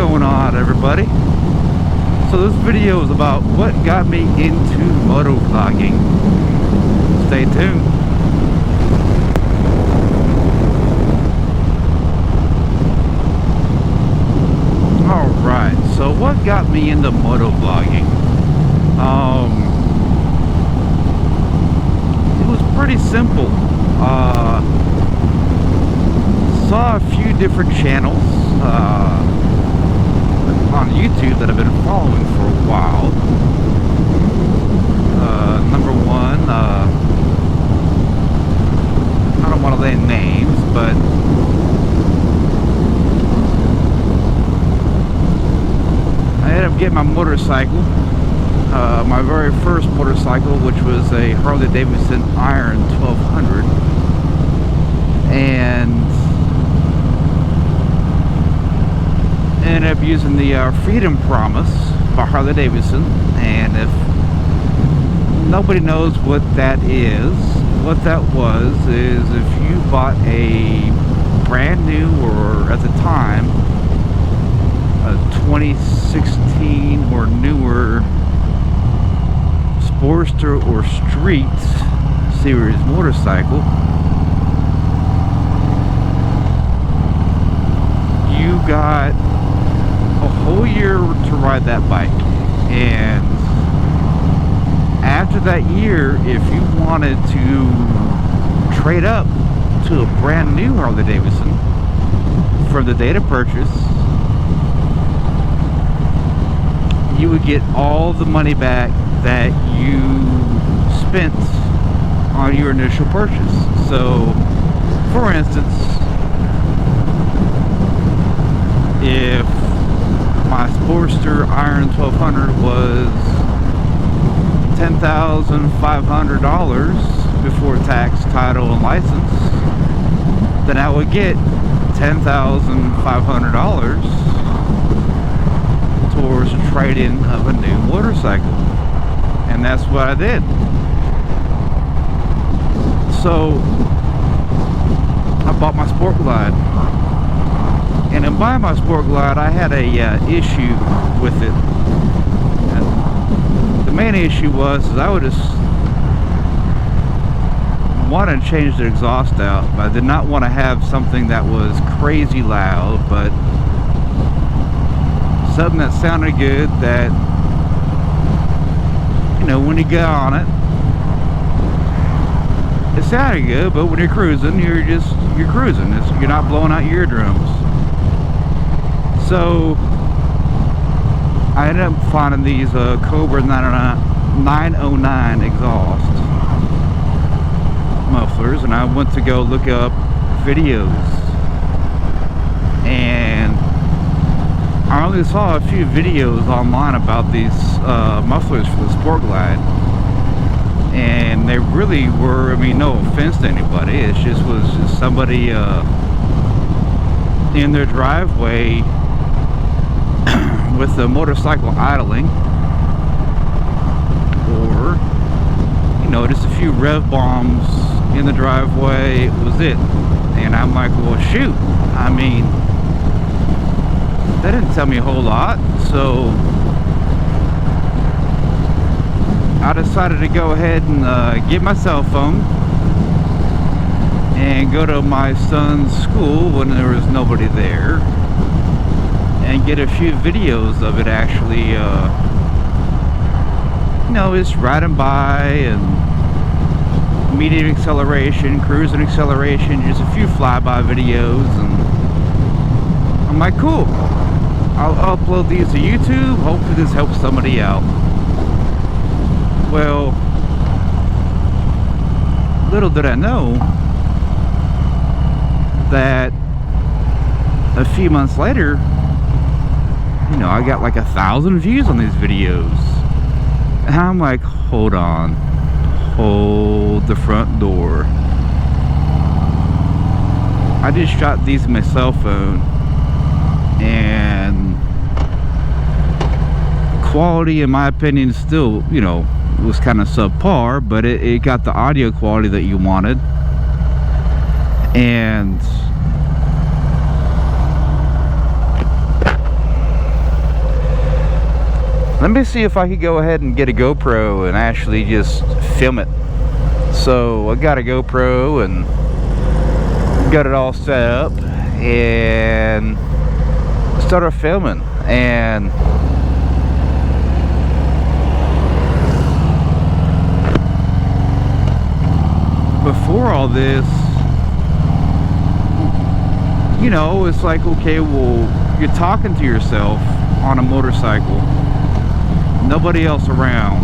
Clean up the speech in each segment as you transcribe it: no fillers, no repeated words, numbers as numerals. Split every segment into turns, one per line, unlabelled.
going on, everybody? So this video is about what got me into motovlogging. Stay tuned. Alright, so what got me into motovlogging? It was pretty simple. Saw a few different channels on YouTube that I've been following for a while. Number one, I don't want to name names, but I ended up getting my motorcycle, my very first motorcycle, which was a Harley Davidson Iron 1200, and ended up using the Freedom Promise by Harley Davidson. And if nobody knows what that is, what that was is if you bought a brand new, or at the time a 2016 or newer Sportster or Street series motorcycle, you got a whole year to ride that bike. And after that year, if you wanted to trade up to a brand new Harley Davidson from the date of purchase, you would get all the money back that you spent on your initial purchase. So for instance, if my Sportster Iron 1200 was $10,500 before tax, title, and license, then I would get $10,500 towards the trade-in of a new motorcycle. And that's what I did. So I bought my Sport Glide. And in buying my Sport Glide, I had a issue with it. And the main issue was I would just want to change the exhaust out, but I did not want to have something that was crazy loud, but something that sounded good, that, you know, when you get on it, it sounded good, but when you're cruising, you're cruising. You're not blowing out your eardrums. So I ended up finding these Cobra 909 exhaust mufflers, and I went to go look up videos, and I only saw a few videos online about these mufflers for the Sport Glide, and they really were, I mean, no offense to anybody, it was just somebody in their driveway with the motorcycle idling, or, you know, just a few rev bombs in the driveway. It was it. And I'm like, well, shoot, I mean, that didn't tell me a whole lot. So I decided to go ahead and get my cell phone and go to my son's school when there was nobody there, and get a few videos of it actually, you know, just riding by, and medium acceleration, cruising acceleration, just a few flyby videos. And I'm like, cool, I'll upload these to YouTube, hopefully this helps somebody out. Well, little did I know that a few months later, you know, I got like 1,000 views on these videos. And I'm like, hold on, hold the front door. I just shot these with my cell phone, and quality, in my opinion, still, you know, was kind of subpar, but it got the audio quality that you wanted. And Let me see if I could go ahead and get a GoPro and actually just film it. So I got a GoPro and got it all set up and started filming. And before all this, you know, it's like, okay, well, you're talking to yourself on a motorcycle, nobody else around,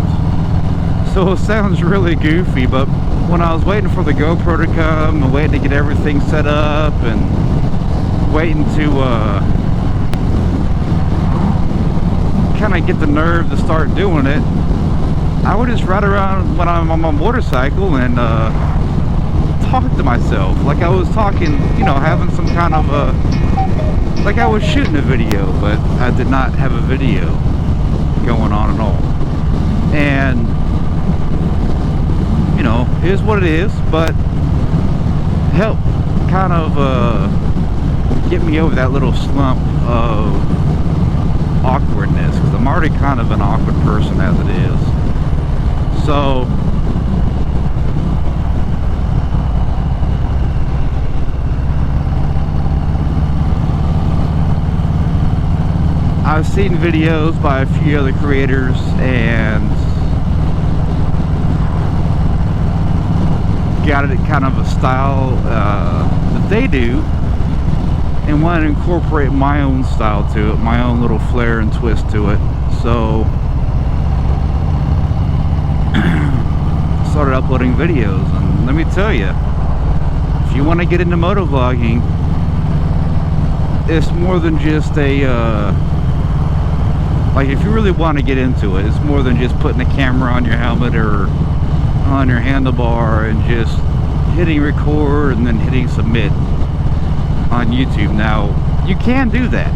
so it sounds really goofy. But when I was waiting for the GoPro to come and waiting to get everything set up and waiting to kind of get the nerve to start doing it, I would just ride around when I'm on my motorcycle and talk to myself like I was talking, you know, having some kind of a, like I was shooting a video, but I did not have a video going on at all. And you know, here's what it is, but help kind of get me over that little slump of awkwardness, because I'm already kind of an awkward person as it is. So I've seen videos by a few other creators and got it kind of a style that they do, and want to incorporate my own style to it, my own little flair and twist to it. So started uploading videos, and let me tell you, if you want to get into motovlogging, it's more than just a like, if you really want to get into it, it's more than just putting a camera on your helmet or on your handlebar and just hitting record and then hitting submit on YouTube. Now, you can do that,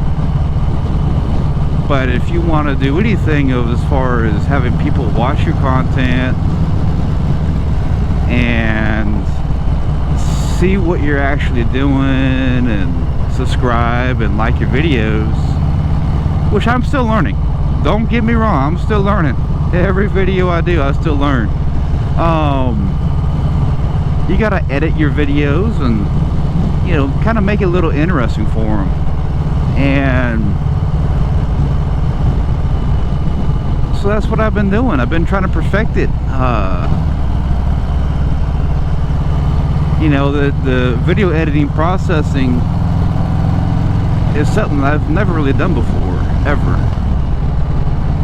but if you want to do anything of as far as having people watch your content and see what you're actually doing and subscribe and like your videos, which I'm still learning, don't get me wrong, I'm still learning. Every video I do, I still learn. You gotta edit your videos and, you know, kind of make it a little interesting for them. And so that's what I've been doing. I've been trying to perfect it. You know, the video editing processing is something that I've never really done before, ever.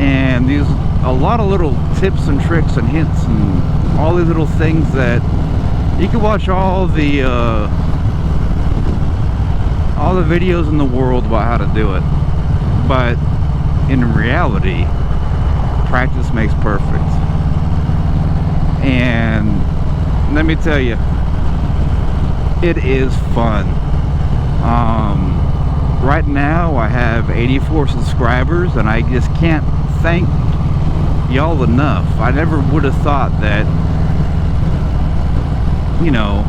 And there's a lot of little tips and tricks and hints and all these little things that you can watch all the videos in the world about how to do it, but in reality, practice makes perfect. And let me tell you, it is fun. Right now I have 84 subscribers, and I just can't thank y'all enough. I never would have thought that, you know,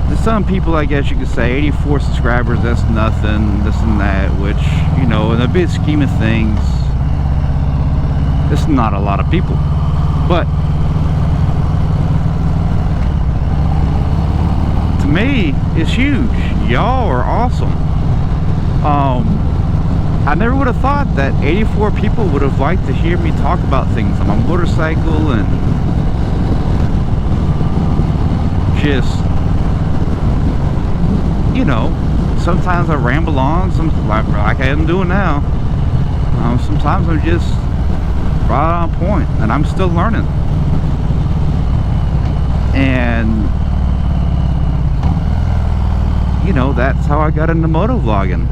to some people, I guess you could say 84 subscribers, that's nothing, this and that, which, you know, in the big scheme of things, it's not a lot of people. But to me, it's huge. Y'all are awesome. I never would have thought that 84 people would have liked to hear me talk about things on my motorcycle, and just, you know, sometimes I ramble on, like I am doing now. Sometimes I'm just right on point, and I'm still learning. And you know, that's how I got into motovlogging.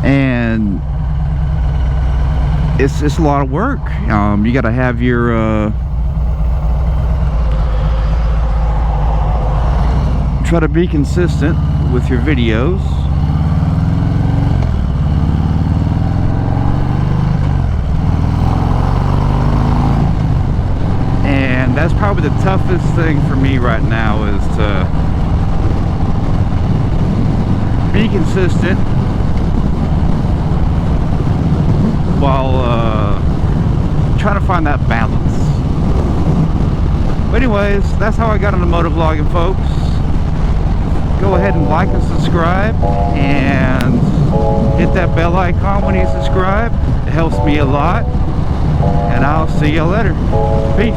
And it's a lot of work. You got to have your try to be consistent with your videos. And that's probably the toughest thing for me right now, is to be consistent while trying to find that balance. But anyways, that's how I got into motovlogging, folks. Go ahead and like and subscribe, and hit that bell icon when you subscribe. It helps me a lot, and I'll see you later. Peace.